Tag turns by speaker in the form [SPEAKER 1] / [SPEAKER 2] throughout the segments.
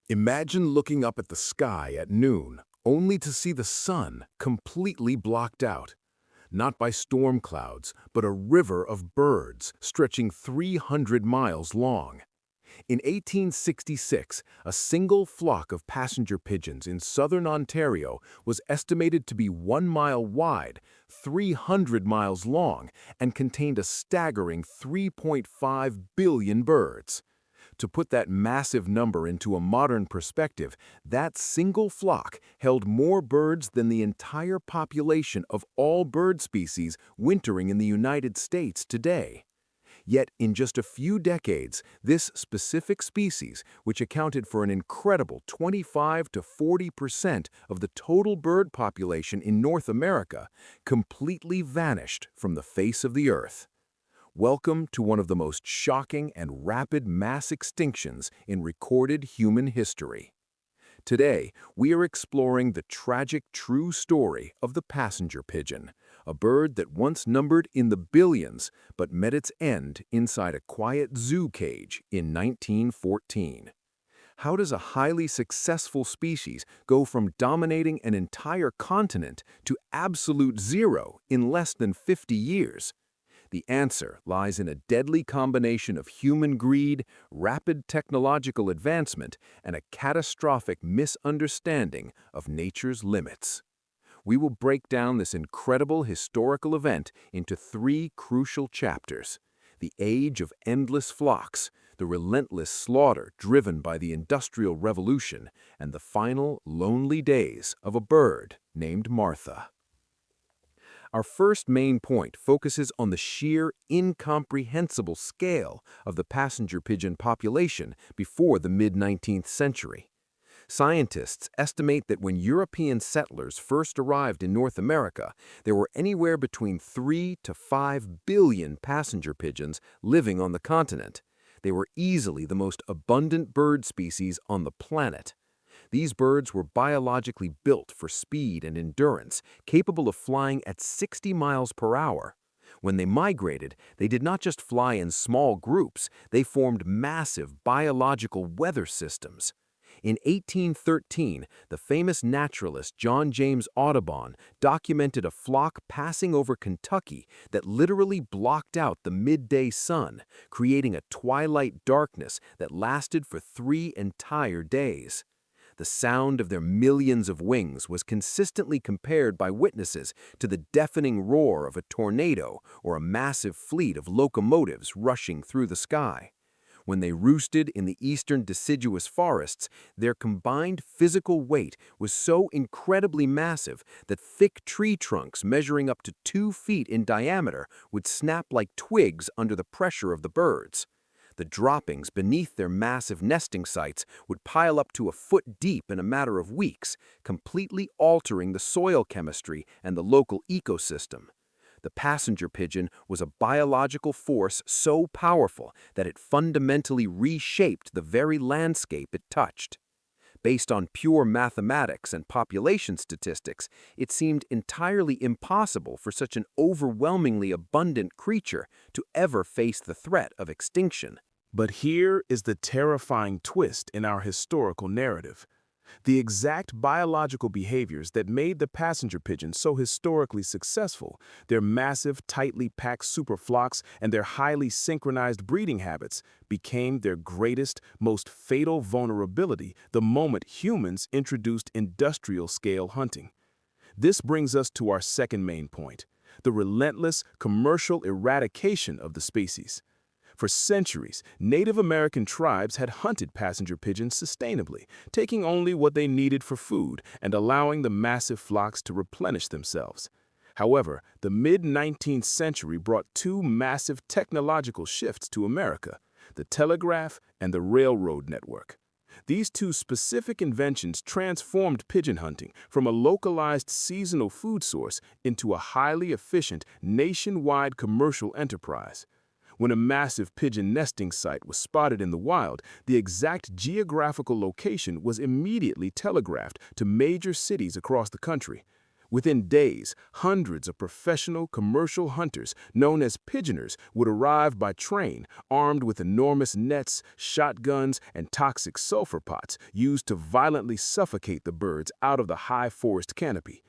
[SPEAKER 1] Imagine looking up at the sky at noon, only to see the sun completely blocked out. Not by storm clouds, but a river of birds stretching 300 miles long. In 1866, a single flock of passenger pigeons in southern Ontario was estimated to be 1 mile wide, 300 miles long, and contained a staggering 3.5 billion birds. To put that massive number into a modern perspective, that single flock held more birds than the entire population of all bird species wintering in the United States today. Yet, in just a few decades, this specific species, which accounted for an incredible 25 to 40% of the total bird population in North America, completely vanished from the face of the earth. Welcome to one of the most shocking and rapid mass extinctions in recorded human history. Today, we are exploring the tragic true story of the passenger pigeon, a bird that once numbered in the billions but met its end inside a quiet zoo cage in 1914. How does a highly successful species go from dominating an entire continent to absolute zero in less than 50 years? The answer lies in a deadly combination of human greed, rapid technological advancement, and a catastrophic misunderstanding of nature's limits. We will break down this incredible historical event into three crucial chapters: the age of endless flocks, the relentless slaughter driven by the Industrial Revolution, and the final lonely days of a bird named Martha. Our first main point focuses on the sheer, incomprehensible scale of the passenger pigeon population before the mid-19th century. Scientists estimate that when European settlers first arrived in North America, there were anywhere between 3 to 5 billion passenger pigeons living on the continent. They were easily the most abundant bird species on the planet. These birds were biologically built for speed and endurance, capable of flying at 60 miles per hour. When they migrated, they did not just fly in small groups, they formed massive biological weather systems. In 1813, the famous naturalist John James Audubon documented a flock passing over Kentucky that literally blocked out the midday sun, creating a twilight darkness that lasted for 3 entire days. The sound of their millions of wings was consistently compared by witnesses to the deafening roar of a tornado or a massive fleet of locomotives rushing through the sky. When they roosted in the eastern deciduous forests, their combined physical weight was so incredibly massive that thick tree trunks measuring up to 2 feet in diameter would snap like twigs under the pressure of the birds. The droppings beneath their massive nesting sites would pile up to a foot deep in a matter of weeks, completely altering the soil chemistry and the local ecosystem. The passenger pigeon was a biological force so powerful that it fundamentally reshaped the very landscape it touched. Based on pure mathematics and population statistics, it seemed entirely impossible for such an overwhelmingly abundant creature to ever face the threat of extinction.
[SPEAKER 2] But here is the terrifying twist in our historical narrative. The exact biological behaviors that made the passenger pigeon so historically successful, their massive, tightly packed superflocks and their highly synchronized breeding habits, became their greatest, most fatal vulnerability the moment humans introduced industrial-scale hunting. This brings us to our second main point: the relentless commercial eradication of the species. For centuries, Native American tribes had hunted passenger pigeons sustainably, taking only what they needed for food and allowing the massive flocks to replenish themselves. However, the mid-19th century brought two massive technological shifts to America: the telegraph and the railroad network. These two specific inventions transformed pigeon hunting from a localized seasonal food source into a highly efficient, nationwide commercial enterprise. When a massive pigeon nesting site was spotted in the wild, the exact geographical location was immediately telegraphed to major cities across the country. Within days, hundreds of professional commercial hunters, known as pigeoners, would arrive by train, armed with enormous nets, shotguns, and toxic sulfur pots used to violently suffocate the birds out of the high forest canopy.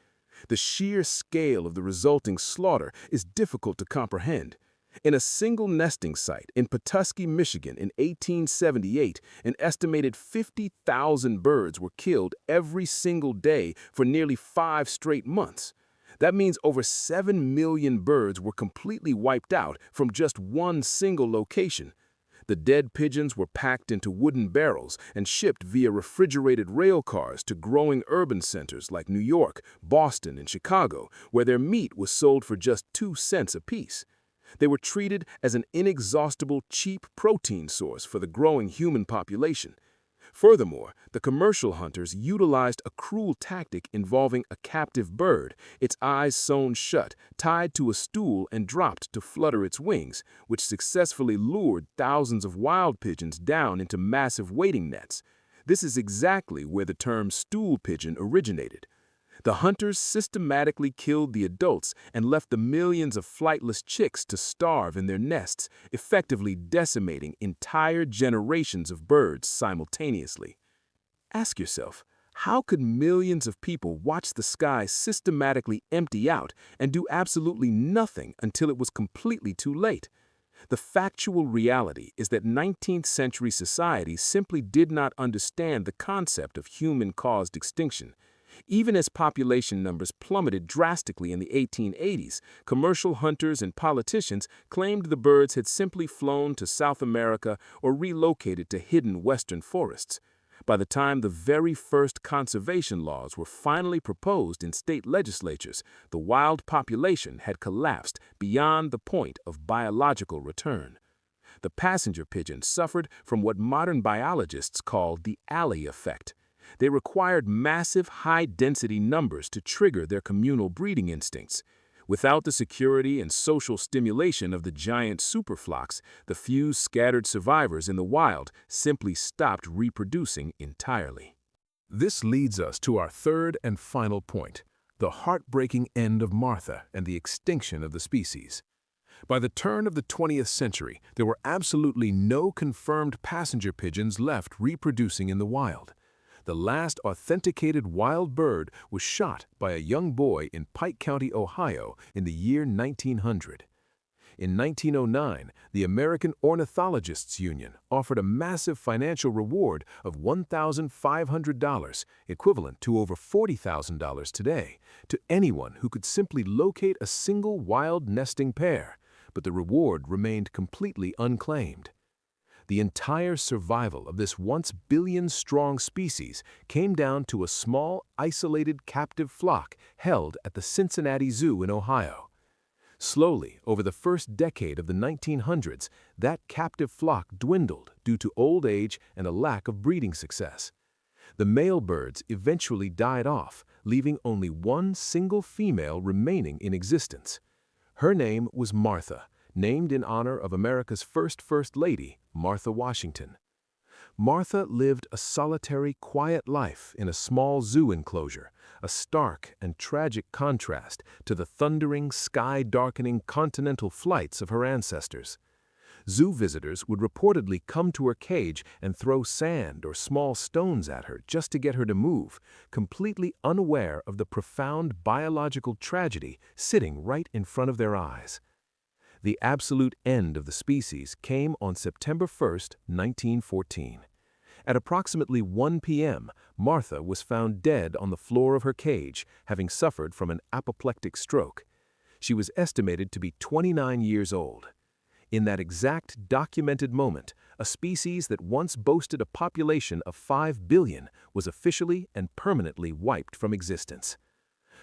[SPEAKER 2] The sheer scale of the resulting slaughter is difficult to comprehend. In a single nesting site in Petoskey, Michigan in 1878, an estimated 50,000 birds were killed every single day for nearly 5 straight months. That means over 7 million birds were completely wiped out from just one single location. The dead pigeons were packed into wooden barrels and shipped via refrigerated rail cars to growing urban centers like New York, Boston, and Chicago, where their meat was sold for just 2 cents apiece. They were treated as an inexhaustible, cheap protein source for the growing human population. Furthermore, the commercial hunters utilized a cruel tactic involving a captive bird, its eyes sewn shut, tied to a stool and dropped to flutter its wings, which successfully lured thousands of wild pigeons down into massive waiting nets. This is exactly where the term stool pigeon originated. The hunters systematically killed the adults and left the millions of flightless chicks to starve in their nests, effectively decimating entire generations of birds simultaneously. Ask yourself, how could millions of people watch the sky systematically empty out and do absolutely nothing until it was completely too late? The factual reality is that 19th century society simply did not understand the concept of human-caused extinction. Even as population numbers plummeted drastically in the 1880s, commercial hunters and politicians claimed the birds had simply flown to South America or relocated to hidden western forests. By the time the very first conservation laws were finally proposed in state legislatures, the wild population had collapsed beyond the point of biological return. The passenger pigeon suffered from what modern biologists call the alley effect. They required massive, high-density numbers to trigger their communal breeding instincts. Without the security and social stimulation of the giant superflocks, the few scattered survivors in the wild simply stopped reproducing entirely.
[SPEAKER 1] This leads us to our third and final point, the heartbreaking end of Martha and the extinction of the species. By the turn of the 20th century, there were absolutely no confirmed passenger pigeons left reproducing in the wild. The last authenticated wild bird was shot by a young boy in Pike County, Ohio, in the year 1900. In 1909, the American Ornithologists Union offered a massive financial reward of $1,500, equivalent to over $40,000 today, to anyone who could simply locate a single wild nesting pair, but the reward remained completely unclaimed. The entire survival of this once billion-strong species came down to a small, isolated captive flock held at the Cincinnati Zoo in Ohio. Slowly, over the first decade of the 1900s, that captive flock dwindled due to old age and a lack of breeding success. The male birds eventually died off, leaving only one single female remaining in existence. Her name was Martha, named in honor of America's First Lady, Martha Washington. Martha lived a solitary, quiet life in a small zoo enclosure, a stark and tragic contrast to the thundering, sky-darkening continental flights of her ancestors. Zoo visitors would reportedly come to her cage and throw sand or small stones at her just to get her to move, completely unaware of the profound biological tragedy sitting right in front of their eyes. The absolute end of the species came on September 1, 1914. At approximately 1 p.m., Martha was found dead on the floor of her cage, having suffered from an apoplectic stroke. She was estimated to be 29 years old. In that exact documented moment, a species that once boasted a population of 5 billion was officially and permanently wiped from existence.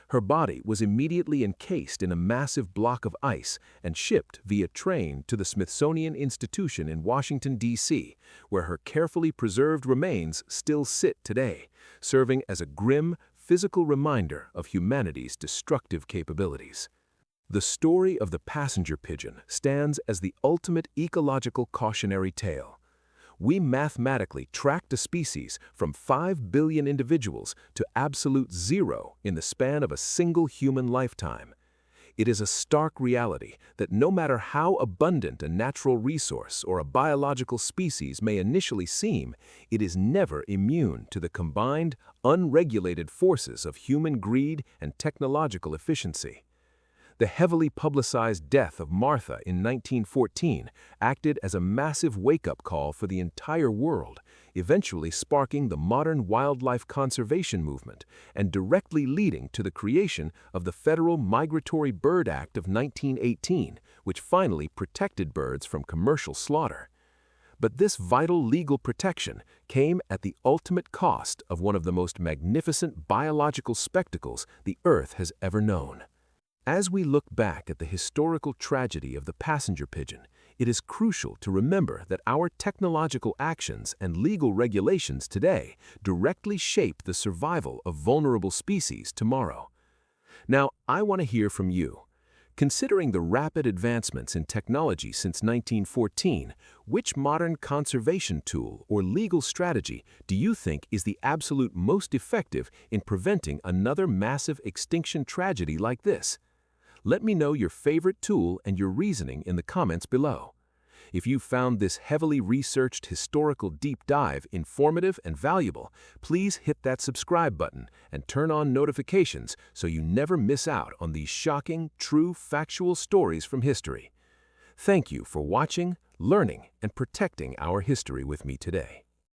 [SPEAKER 1] Her body was immediately encased in a massive block of ice and shipped via train to the Smithsonian Institution in Washington, D.C., where her carefully preserved remains still sit today, serving as a grim, physical reminder of humanity's destructive capabilities. The story of the passenger pigeon stands as the ultimate ecological cautionary tale. we mathematically tracked a species from 5 billion individuals to absolute zero in the span of a single human lifetime. It is a stark reality that no matter how abundant a natural resource or a biological species may initially seem, it is never immune to the combined, unregulated forces of human greed and technological efficiency. The heavily publicized death of Martha in 1914 acted as a massive wake-up call for the entire world, eventually sparking the modern wildlife conservation movement and directly leading to the creation of the Federal Migratory Bird Act of 1918, which finally protected birds from commercial slaughter. But this vital legal protection came at the ultimate cost of one of the most magnificent biological spectacles the Earth has ever known. As we look back at the historical tragedy of the passenger pigeon, it is crucial to remember that our technological actions and legal regulations today directly shape the survival of vulnerable species tomorrow. Now, I want to hear from you. Considering the rapid advancements in technology since 1914, which modern conservation tool or legal strategy do you think is the absolute most effective in preventing another massive extinction tragedy like this? Let me know your favorite tool and your reasoning in the comments below. If you found this heavily researched historical deep dive informative and valuable, please hit that subscribe button and turn on notifications so you never miss out on these shocking, true, factual stories from history. Thank you for watching, learning, and protecting our history with me today.